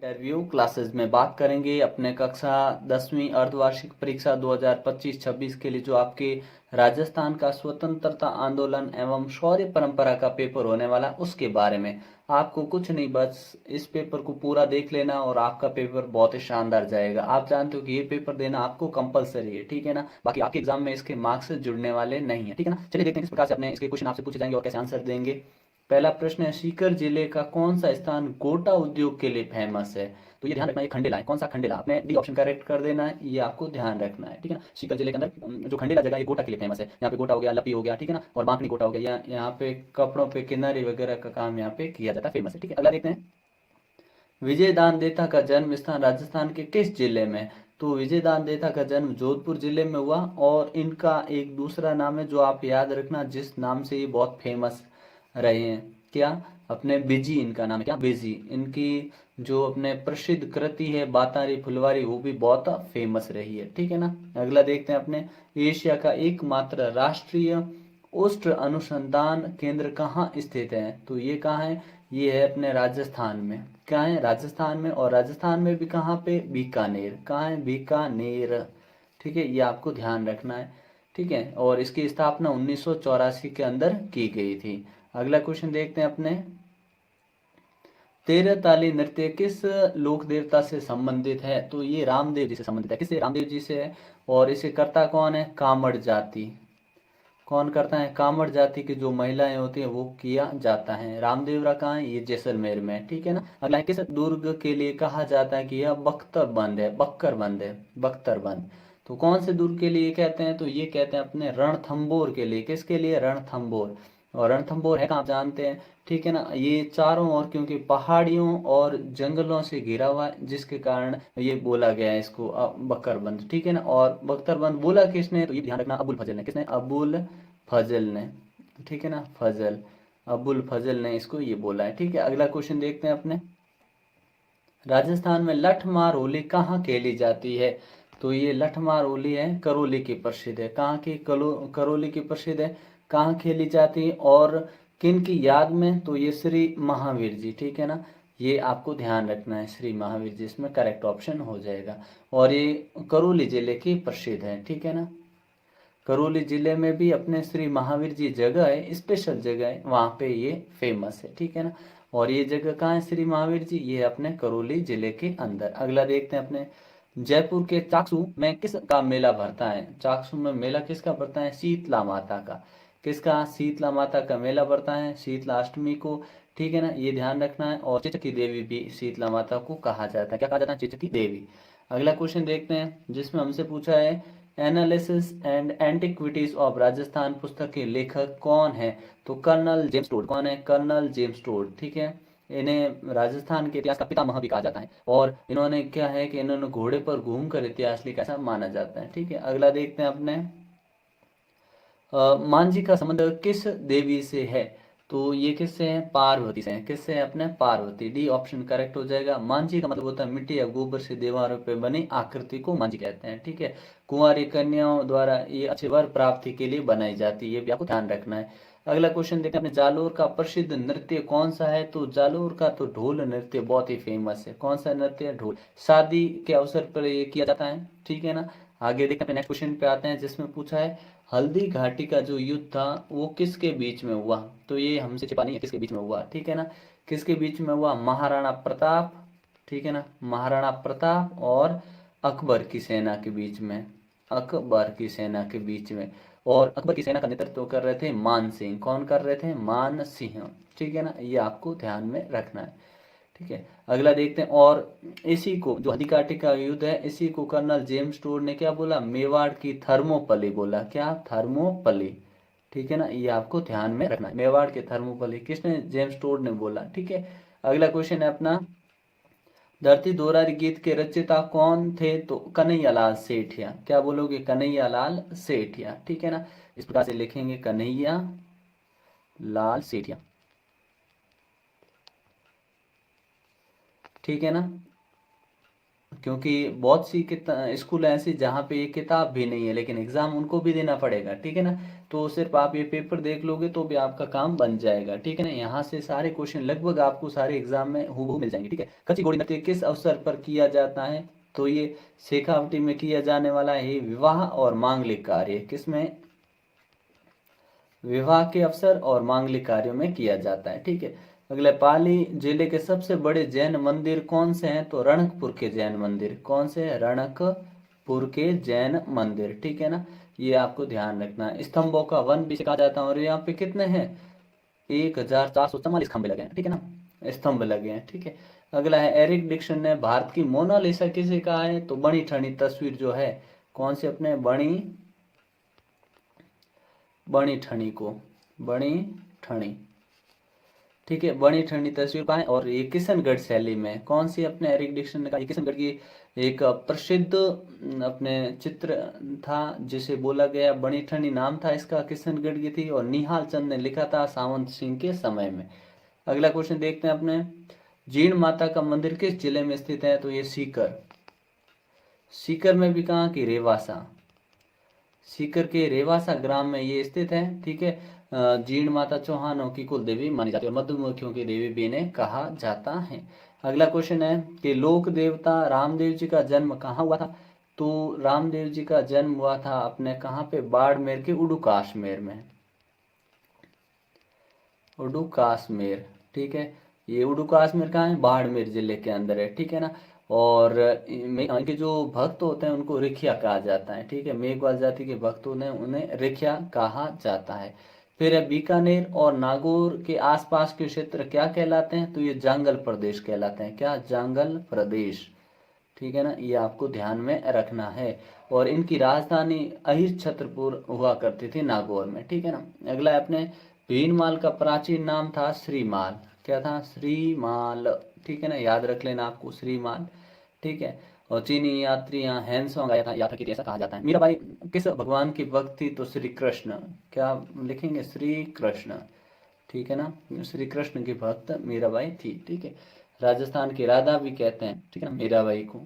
Interview classes में बात करेंगे अपने कक्षा 10वीं अर्धवार्षिक परीक्षा 2025-26 के लिए जो आपके राजस्थान का स्वतंत्रता आंदोलन एवं शौर्य परंपरा का पेपर होने वाला उसके बारे में। आपको कुछ नहीं, बस इस पेपर को पूरा देख लेना और आपका पेपर बहुत ही शानदार जाएगा। आप जानते हो कि ये पेपर देना आपको कंपलसरी है, ठीक है ना। बाकी आपके एग्जाम में इसके मार्क्स जुड़ने वाले नहीं है, ठीक है ना। चलिए देखते हैं किस प्रकार से अपने इसके क्वेश्चन आपसे पूछे जाएंगे और कैसे आंसर देंगे। पहला प्रश्न है, सीकर जिले का कौन सा स्थान गोटा उद्योग के लिए फेमस है। तो ये ध्यान रखना, ये खंडेला है। कौन सा खंडेला, आपने डी ऑप्शन करेक्ट कर देना है, ये आपको ध्यान रखना है, ठीक है ना। सीकर जिले के अंदर जो खंडेला जगह है ये गोटा के लिए फेमस है। यहाँ पे गोटा हो गया, लपी हो गया, ठीक है ना, और बांकनी गोटा हो गया। यहाँ पे कपड़ों पे किनारी वगैरह का काम यहाँ पे किया जाता है, फेमस है, ठीक है। अगला देखते हैं, विजयदान देता का जन्म स्थान राजस्थान के किस जिले में। तो विजयदान देता का जन्म जोधपुर जिले में हुआ और इनका एक दूसरा नाम है जो आप याद रखना, जिस नाम से ये बहुत फेमस रहे हैं। क्या, अपने बिजी इनका नाम है, क्या, बिजी। इनकी जो अपने प्रसिद्ध कृति है बातारी फुलवारी वो भी बहुत फेमस रही है, ठीक है ना। अगला देखते हैं अपने, एशिया का एकमात्र राष्ट्रीय उष्ण अनुसंधान केंद्र कहाँ स्थित है। तो ये कहाँ है, ये है अपने राजस्थान में। कहाँ है, राजस्थान में। और राजस्थान में भी कहाँ पे, बीकानेर। कहाँ है, बीकानेर, ठीक है, ये आपको ध्यान रखना है, ठीक है। और इसकी स्थापना 1984 के अंदर की गई थी। अगला क्वेश्चन देखते हैं अपने, तेरह ताली नृत्य किस लोक देवता से संबंधित है। तो ये रामदेव जी से संबंधित है। किससे, रामदेव जी से है। और इसे करता कौन है, कामड़ जाति। कौन करता है, कामड़ जाति की जो महिलाएं होती हैं वो किया जाता है। रामदेवरा कहाँ है, ये जैसलमेर में, ठीक है ना। अगला है, किस दुर्ग के लिए कहा जाता है कि यह बख्तरबंद है, बक्करबंद है, बख्तरबंद। तो कौन से दुर्ग के लिए कहते हैं, तो ये कहते हैं अपने रणथंबोर के लिए। किसके लिए, रणथंबोर। और रणथंबोर है कहाँ, आप जानते हैं, ठीक है ना। ये चारों ओर क्योंकि पहाड़ियों और जंगलों से घिरा हुआ है जिसके कारण ये बोला गया है इसको बकरबंद, ठीक है ना। और बख्तरबंद बोला किसने, तो ये ध्यान रखना, अबुल फजल ने। किसने, अबुल फजल ने, ठीक है ना, फजल, अबुल फजल ने इसको ये बोला है, ठीक है। अगला क्वेश्चन देखते हैं अपने, राजस्थान में लठमार होली कहाँ खेली जाती है। तो ये लठमार होली है करौली की प्रसिद्ध है। कहाँ की, करौली की प्रसिद्ध है। कहाँ खेली जाती है और किन की याद में, तो ये श्री महावीर जी, ठीक है ना। ये आपको ध्यान रखना है, श्री महावीर जी इसमें करेक्ट ऑप्शन हो जाएगा। और ये करौली जिले की प्रसिद्ध है, ठीक है ना। करौली जिले में भी अपने श्री महावीर जी जगह है, स्पेशल जगह है, वहाँ पे ये फेमस है, ठीक है ना। और ये जगह कहाँ है श्री महावीर जी, ये अपने करौली जिले के अंदर। अगला देखते हैं अपने, जयपुर के चाकसू में किस का मेला भरता है। चाकसू में मेला किसका भरता है, शीतला माता का। किसका, शीतला माता का मेला भरता है शीतला अष्टमी को, ठीक है ना, ये ध्यान रखना है। और चिचकी देवी भी शीतला माता को कहा जाता है, क्या कहा जाता है, चिचकी देवी। अगला क्वेश्चन देखते हैं जिसमें हमसे पूछा है, analysis and antiquities of Rajasthan पुस्तक के लेखक कौन है। तो कर्नल जेम्स टोड। कौन है, कर्नल जेम्स टोड, ठीक है। इन्हें राजस्थान के इतिहास का पितामह भी कहा जाता है और इन्होंने क्या है कि इन्होंने घोड़े पर घूमकर इतिहास लिखा, ऐसा माना जाता है, ठीक है। अगला देखते हैं अपने, मांझी का संबंध किस देवी से है। तो ये किससे है, पार्वती से है। किससे है, अपने पार्वती। डी ऑप्शन करेक्ट हो जाएगा। मांझी का मतलब होता है मिट्टी या गोबर से दीवारों पे बनी आकृति को मांझी कहते हैं, ठीक है। कुंवारी कन्याओं द्वारा ये अच्छे वर प्राप्ति के लिए बनाई जाती है, ये भी आपको ध्यान रखना है। अगला क्वेश्चन देखते हैं अपने, जालोर का प्रसिद्ध नृत्य कौन सा है। तो जालोर का तो ढोल नृत्य बहुत ही फेमस है। कौन सा नृत्य है, ढोल। शादी के अवसर पर ये किया जाता है, ठीक है ना। आगे देखते हैं, नेक्स्ट क्वेश्चन पे आते हैं जिसमें पूछा है, हल्दी घाटी का जो युद्ध था वो किसके बीच में हुआ। तो ये हमसे छिपा नहीं है, किसके बीच में हुआ, ठीक है ना। किसके बीच में हुआ, महाराणा प्रताप, ठीक है ना, महाराणा प्रताप और अकबर की सेना के बीच में। अकबर की सेना के बीच में। और अकबर की सेना का नेतृत्व कर रहे थे मान सिंह। कौन कर रहे थे, मान सिंह, ठीक है ना, ये आपको ध्यान में रखना है, ठीक है। अगला देखते हैं, और इसी को जो हल्दीघाटी का युद्ध है इसी को कर्नल जेम्स टोड ने क्या बोला, मेवाड़ की थर्मोपली बोला। क्या, थर्मोपली, ठीक है ना, ये आपको ध्यान में रखना है। मेवाड़ के थर्मोपली किसने, जेम्स टोड ने बोला, ठीक है। अगला क्वेश्चन है अपना, धरती दोहरारी गीत के रचयिता कौन थे। तो कन्हैयालाल सेठिया। क्या बोलोगे, कन्हैयालाल सेठिया, ठीक है ना। इस प्रकार से लिखेंगे, कन्हैया लाल सेठिया, ठीक है ना। क्योंकि बहुत सी स्कूल ऐसी जहाँ पे ये किताब भी नहीं है, लेकिन एग्जाम उनको भी देना पड़ेगा, ठीक है ना। तो सिर्फ आप ये पेपर देख लोगे तो भी आपका काम बन जाएगा, ठीक है ना। यहाँ से सारे क्वेश्चन लगभग आपको सारे एग्जाम में हूबहू मिल जाएंगे, ठीक है। कच्ची घोड़ी नृत्य किस अवसर पर किया जाता है, तो ये शेखावटी में किया जाने वाला है विवाह और मांगलिक कार्य, किसमें, विवाह के अवसर और मांगलिक कार्यों में किया जाता है, ठीक है। अगला, पाली जिले के सबसे बड़े जैन मंदिर कौन से हैं, तो रणकपुर के जैन मंदिर, कौन से, रणकपुर के जैन मंदिर, ठीक है ना। ये आपको ध्यान रखना है। स्तंभों का वन भी कहा जाता है, और यहाँ पे कितने हैं, 1444 खंभे लगे हैं, ठीक है ना, स्तंभ लगे हैं, ठीक है। अगला है, एरिक डिक्सन ने भारत की मोनालिसा किसे कहा है, तो बनी ठनी तस्वीर जो है, कौन से, अपने बनी ठनी को, बनी ठनी, ठीक है, बनी ठंडी तस्वीर पाए। और ये किशनगढ़ शैली में, कौन सी, अपने एरिक डिक्सन ने कहा, किशनगढ़ की एक प्रसिद्ध अपने चित्र था जिसे बोला गया, बनी ठंडी नाम था इसका, किशनगढ़ की थी, और निहाल चंद ने लिखा था सावंत सिंह के समय में। अगला क्वेश्चन देखते हैं अपने, जीण माता का मंदिर किस जिले में स्थित है, तो ये सीकर, सीकर में भी कहाँ की, रेवासा, सीकर के रेवासा ग्राम में ये स्थित है, ठीक है। जीण माता चौहानों की कुल देवी मानी जाती है, और मधुमक्खियों की देवी भी इन्हें कहा जाता है। अगला क्वेश्चन है कि लोक देवता रामदेव जी का जन्म कहाँ हुआ था, तो रामदेव जी का जन्म हुआ था अपने कहाँ पे, बाड़मेर के उडु काश्मीर में, उडु काश्मीर, ठीक है। ये उडु काश्मीर कहाँ है, बाड़मेर जिले के अंदर है, ठीक है ना। और इनके जो भक्त होते हैं उनको रिखिया कहा जाता है, ठीक है। मेघवाल जाति के भक्त होते हैं उन्हें रिखिया कहा जाता है। फिर है, बीकानेर और नागौर के आसपास के क्षेत्र क्या कहलाते हैं, तो ये जंगल प्रदेश कहलाते हैं, क्या, जंगल प्रदेश, ठीक है ना। ये आपको ध्यान में रखना है। और इनकी राजधानी अहिर छत्रपुर हुआ करती थी नागौर में, ठीक है ना। अगला है अपने, भीनमाल का प्राचीन नाम था श्रीमाल, क्या था, श्रीमाल, ठीक है ना, याद रख लेना आपको, श्रीमाल, ठीक है। और चीनी यात्री यहाँ हैंसोंग आया था, यात्रा की थी, ऐसा कहा जाता है। मीराबाई किस भगवान की भक्त थी, तो श्री कृष्ण, क्या लिखेंगे, श्री कृष्ण, ठीक है ना, श्री कृष्ण की भक्त मीराबाई थी, ठीक है। राजस्थान की राधा भी कहते हैं, ठीक है ना, मीराबाई को।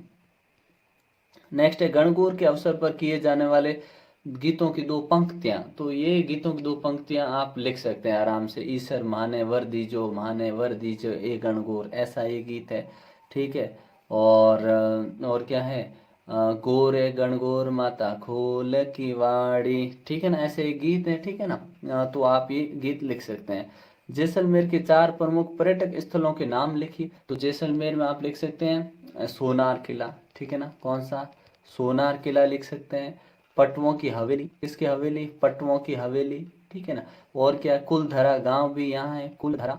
नेक्स्ट है, गणगौर के अवसर पर किए जाने वाले गीतों की दो पंक्तियां, तो ये गीतों की दो पंक्तियां आप लिख सकते हैं आराम से, ईसर माने वर दीजो, माने वर दीजो ए गणगौर, ऐसा ये गीत है, ठीक है। और क्या है, गोरे गणगौर माता खोल की वाड़ी, ठीक है ना, ऐसे एक गीत है, ठीक है ना। तो आप ये गीत लिख सकते हैं। जैसलमेर के 4 प्रमुख पर्यटक स्थलों के नाम लिखिए, तो जैसलमेर में आप लिख सकते हैं सोनार किला, ठीक है ना, कौन सा, सोनार किला लिख सकते हैं। पटवों की हवेली, किसकी हवेली, पटवों की हवेली, ठीक है ना। और क्या, कुलधरा गांव भी यहाँ है, कुलधरा,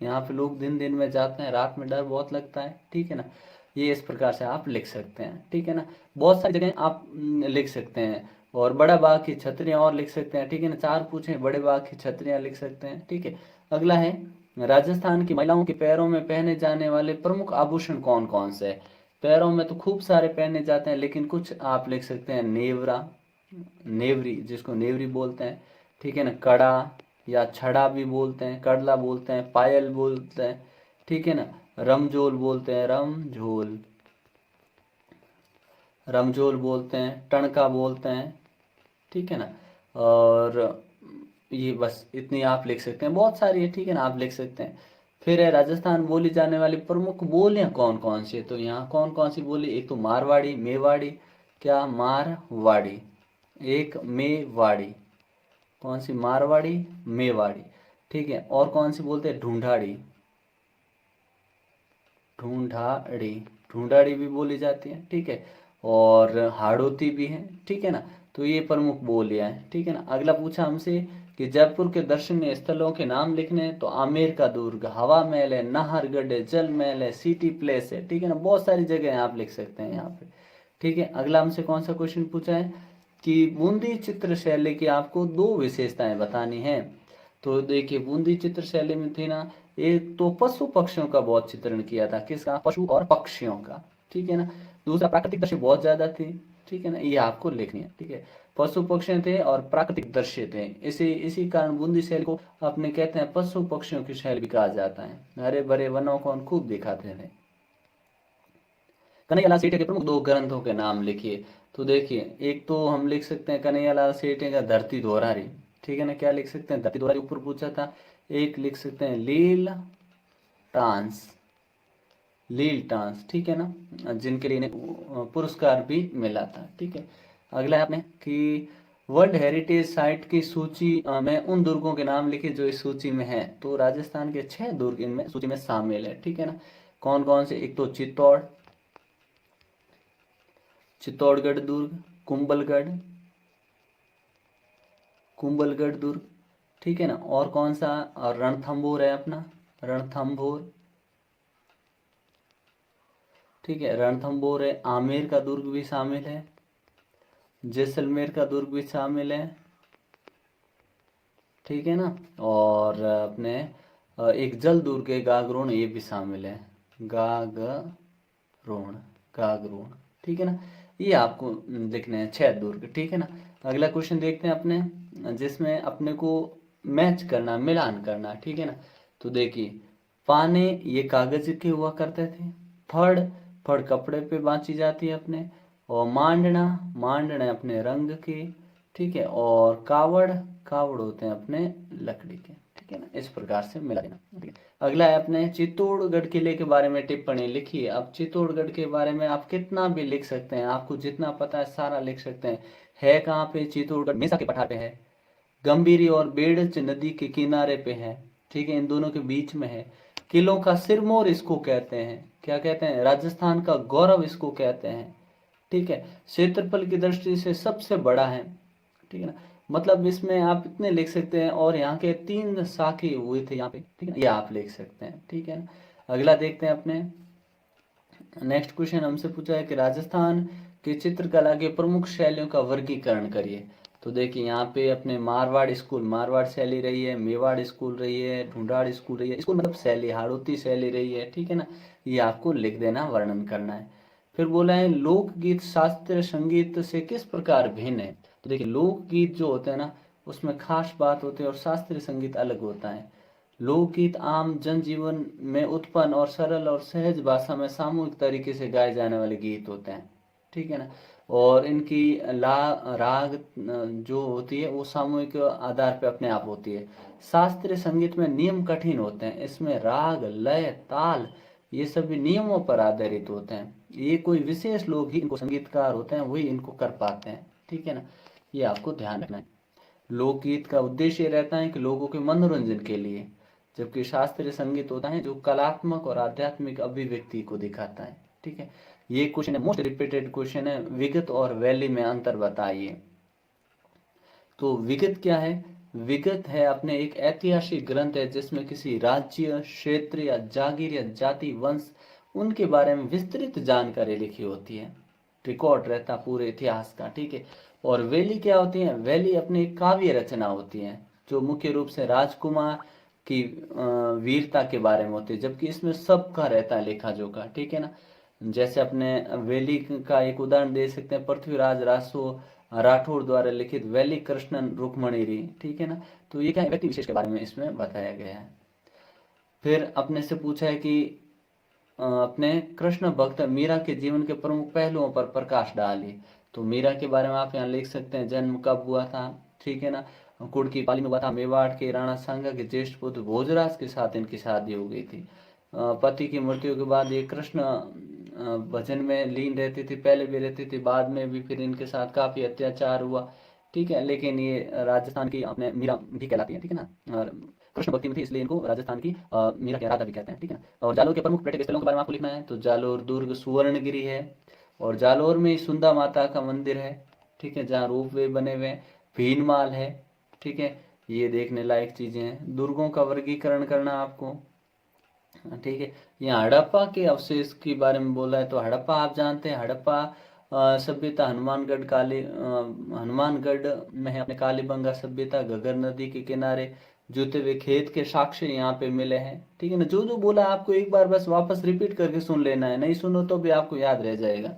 यहाँ पे लोग दिन दिन में जाते हैं, रात में डर बहुत लगता है, ठीक है ना। ये इस प्रकार से आप लिख सकते हैं, ठीक है ना। बहुत सारी जगह आप लिख सकते हैं। और बड़ा बाग की छतरियाँ और लिख सकते हैं, ठीक है ना, 4 पूछे, बड़े बाग की छतरियाँ लिख सकते हैं, ठीक है। अगला है, राजस्थान की महिलाओं के पैरों में पहने जाने वाले प्रमुख आभूषण कौन कौन से है, पैरों में तो खूब सारे पहने जाते हैं, लेकिन कुछ आप लिख सकते हैं, नेवरा, नेवरी, जिसको नेवरी बोलते हैं, ठीक है ना, कड़ा या छड़ा भी बोलते हैं, कड़ला बोलते हैं, पायल बोलते हैं, ठीक है ना, रमझोल बोलते हैं, रमझोल, रमझोल बोलते हैं, टणका बोलते हैं, ठीक है ना। और ये बस इतनी आप लिख सकते हैं, बहुत सारी है, ठीक है ना, आप लिख सकते हैं। फिर है, राजस्थान बोली जाने वाली प्रमुख बोलियां कौन कौन सी है, तो यहाँ कौन कौन सी बोली, एक तो मारवाड़ी, मेवाड़ी, क्या, मारवाड़ी, एक मेवाड़ी, कौन सी, मारवाड़ी, मेवाड़ी, ठीक है। और कौन सी बोलते हैं, ढूंढाड़ी, ढूंढाड़ी, ढूंढाड़ी भी बोली जाती है, ठीक है। और हाड़ौती भी है, ठीक है ना। तो ये प्रमुख बोलियां हैं, ठीक है ना। अगला पूछा हमसे कि जयपुर के दर्शनीय स्थलों के नाम लिखने हैं, तो आमेर का दुर्ग, हवा महल है, नाहरगढ़ है, जल महल है, सिटी प्लेस है, ठीक है ना, बहुत सारी जगह आप लिख सकते हैं यहाँ पे, ठीक है। अगला हमसे कौन सा क्वेश्चन पूछा है कि बूंदी चित्र शैली की आपको 2 विशेषताएं बतानी है, तो देखिए, बूंदी चित्र शैली में थी ना, एक तो पशु पक्षियों का बहुत चित्रण किया था, किसका, पशु और पक्षियों का, ठीक है ना। दूसरा, प्राकृतिक दृश्य बहुत ज्यादा थी, ठीक है ना, ये आपको लिखनी है, ठीक है। पशु पक्षी थे और प्राकृतिक दृश्य थे, इसी कारण बूंदी शैली को अपने कहते हैं पशु पक्षियों की शैली भी कहा जाता है। हरे भरे वनों को खूब दिखाते थे। कन्हैयालाल सेठिया के प्रमुख 2 ग्रंथों के नाम लिखिए। तो देखिए, एक तो हम लिख सकते हैं कन्हैयालाल सेठिया का धरती दोहरारी, ठीक है ना, क्या लिख सकते हैं, धरती दोहरारी ऊपर पूछा था। एक लिख सकते हैं लील टांस, लील टांस, ठीक है ना, जिनके लिए इन्हें पुरस्कार भी मिला था, ठीक है। अगला है आपने कि वर्ल्ड हेरिटेज साइट की सूची में उन दुर्गों के नाम लिखे जो इस सूची में हैं। तो राजस्थान के 6 दुर्ग इनमें सूची में शामिल है, ठीक है ना। कौन कौन से, एक तो चित्तौड़गढ़ दुर्ग, कुंभलगढ़, कुंभलगढ़ दुर्ग, ठीक है ना, और कौन सा, और रणथंभौर है अपना, रणथंभौर, ठीक है, रणथंभौर है। आमेर का दुर्ग भी शामिल है, जैसलमेर का दुर्ग भी शामिल है, ठीक है ना। और अपने एक जल दुर्ग है गागरोन, ये भी शामिल है, गागरोन, गागरोन, ठीक है ना। ये आपको लिखने हैं 6 दुर्ग, ठीक है ना। अगला क्वेश्चन देखते हैं अपने, जिसमें अपने को मैच करना, मिलान करना, ठीक है ना। तो देखिए, पाने ये कागज के हुआ करते थे, फड़, फड़ कपड़े पे बांची जाती है अपने, और मांडना, मांडना अपने रंग के, ठीक है, और कावड़, कावड़ होते हैं अपने लकड़ी के, ठीक है ना। इस प्रकार से मिला देना, ठीक है। अगला है अपने चित्तौड़गढ़ किले के बारे में टिप्पणी लिखिए। अब चित्तौड़गढ़ के बारे में आप कितना भी लिख सकते हैं, आपको जितना पता है सारा लिख सकते हैं। है कहाँ पे चित्तौड़गढ़, मेसा के पठार पे है, गंभीरी और बेड़च नदी के किनारे पे है, ठीक है, इन दोनों के बीच में है। किलों का सिरमौर इसको कहते हैं, क्या कहते हैं, राजस्थान का गौरव इसको कहते हैं, ठीक है। क्षेत्रफल की दृष्टि से सबसे बड़ा है, ठीक है ना। मतलब इसमें आप इतने लिख सकते हैं, और यहाँ के 3 शाखे हुए थे यहाँ पे, ठीक है ना, ये आप लिख सकते हैं, ठीक है ना। अगला देखते हैं अपने, नेक्स्ट क्वेश्चन हमसे पूछा है कि राजस्थान की चित्रकला के प्रमुख शैलियों का वर्गीकरण करिए। तो देखिए, यहाँ पे अपने मारवाड़ स्कूल, मारवाड़ शैली रही है, मेवाड़ स्कूल रही है, ढूंढाड़ स्कूल रही है, स्कूल मतलब शैली, हाड़ौती शैली रही है, ठीक है ना। ये आपको लिख देना, वर्णन करना है। फिर बोला है लोकगीत शास्त्रीय संगीत से किस प्रकार भिन्न है। तो देखिए, लोकगीत जो होते हैं ना, उसमें खास बात होती है, और शास्त्रीय संगीत अलग होता है। लोकगीत आम जनजीवन में उत्पन्न और सरल और सहज भाषा में सामूहिक तरीके से गाए जाने वाले गीत होते हैं, ठीक है ना। और इनकी राग जो होती है वो सामूहिक आधार पर अपने आप होती है। शास्त्रीय संगीत में नियम कठिन होते हैं, इसमें राग, लय, ताल, ये सभी नियमों पर आधारित होते हैं। ये कोई विशेष लोग ही इनको संगीतकार होते हैं, वही इनको कर पाते हैं, ठीक है ना। ये आपको ध्यान रखना है। लोकगीत का उद्देश्य रहता है कि लोगों के मनोरंजन के लिए, जबकि शास्त्रीय संगीत होता है जो कलात्मक और आध्यात्मिक अभिव्यक्ति को दिखाता है, ठीक है। ये क्वेश्चन है, मोस्ट रिपीटेड क्वेश्चन है, विगत और वैली में अंतर बताइए। तो विगत क्या है, विगत है अपने एक ऐतिहासिक ग्रंथ है जिसमें किसी राज्य, क्षेत्र या जागीर या जाति, वंश, उनके बारे में विस्तृत जानकारी लिखी होती है, रिकॉर्ड रहता पूरे इतिहास का, ठीक है। और वैली क्या होती है, वैली अपनी एक काव्य रचना होती है जो मुख्य रूप से राजकुमार की वीरता के बारे में होती है, जबकि इसमें सबका रहता है लेखा जोखा, ठीक है ना। जैसे अपने वैली का एक उदाहरण दे सकते हैं, पृथ्वीराज रासो राठौड़ द्वारा लिखित वैली कृष्णन रुक्मणी री, ठीक है ना। तो ये क्या है, व्यक्ति विशेष के बारे में इसमें बताया गया है। फिर अपने से पूछा है कि अपने कृष्ण भक्त मीरा के जीवन के प्रमुख पहलुओं पर प्रकाश डालिए। तो मीरा के बारे में आप यहाँ लिख सकते हैं, जन्म कब हुआ था, ठीक है ना, कुड़की पाली में हुआ था, मेवाड़ के राणा सांगा के ज्येष्ठ पुत्र भोजराज के साथ इनकी शादी हो गई थी। पति की मृत्यु के बाद ये कृष्ण भजन में लीन रहती थी, पहले भी रहती थी, बाद में भी फिर इनके साथ काफी अत्याचार हुआ, ठीक है। लेकिन ये राजस्थान की अपने मीरा भी कहलाती है, ठीक है ना, और कृष्ण भक्ति में थी, इसलिए इनको राजस्थान की मीरा के राधा भी कहते हैं, ठीक है। और जालोर के प्रमुख पर्यटक स्थलों के बारे में आपको लिखना है। तो जालोर दुर्ग सुवर्णगिरी है, और जालोर में सुंदा माता का मंदिर है, ठीक है, जहाँ रोप वे बने हुए हैं, भीनमाल है, ठीक है। ये देखने लायक चीजें हैं। दुर्गों का वर्गीकरण करना आपको, ठीक है। यहाँ हड़प्पा के अवशेष के बारे में बोला है। तो हड़प्पा आप जानते हैं, हड़प्पा सभ्यता हनुमानगढ़ हनुमानगढ़ में है, अपने कालीबंगा सभ्यता, घग्गर नदी के किनारे जुते हुए खेत के साक्ष्य यहाँ पे मिले हैं, ठीक है ना। जो जो बोला आपको एक बार बस वापस रिपीट करके सुन लेना है, नहीं सुनो तो भी आपको याद रह जाएगा,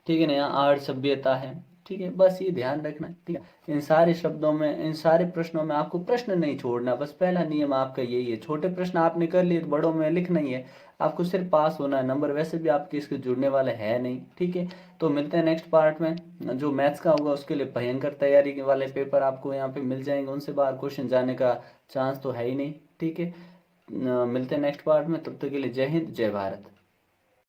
ठीक है ना। यहाँ आर्य सभ्यता है, ठीक है, बस ये ध्यान रखना है, ठीक है। इन सारे शब्दों में, इन सारे प्रश्नों में आपको प्रश्न नहीं छोड़ना, बस पहला नियम आपका यही है। छोटे प्रश्न आपने कर लिए तो बड़ों में लिखना ही है, आपको सिर्फ पास होना है, नंबर वैसे भी आपके इसके जुड़ने वाले है नहीं, ठीक है। तो मिलते हैं नेक्स्ट पार्ट में, जो मैथ्स का होगा उसके लिए भयंकर तैयारी के वाले पेपर आपको यहाँ पे मिल जाएंगे, उनसे बाहर क्वेश्चन जाने का चांस तो है ही नहीं, ठीक है। मिलते हैं नेक्स्ट पार्ट में, तब तक के लिए जय हिंद जय भारत।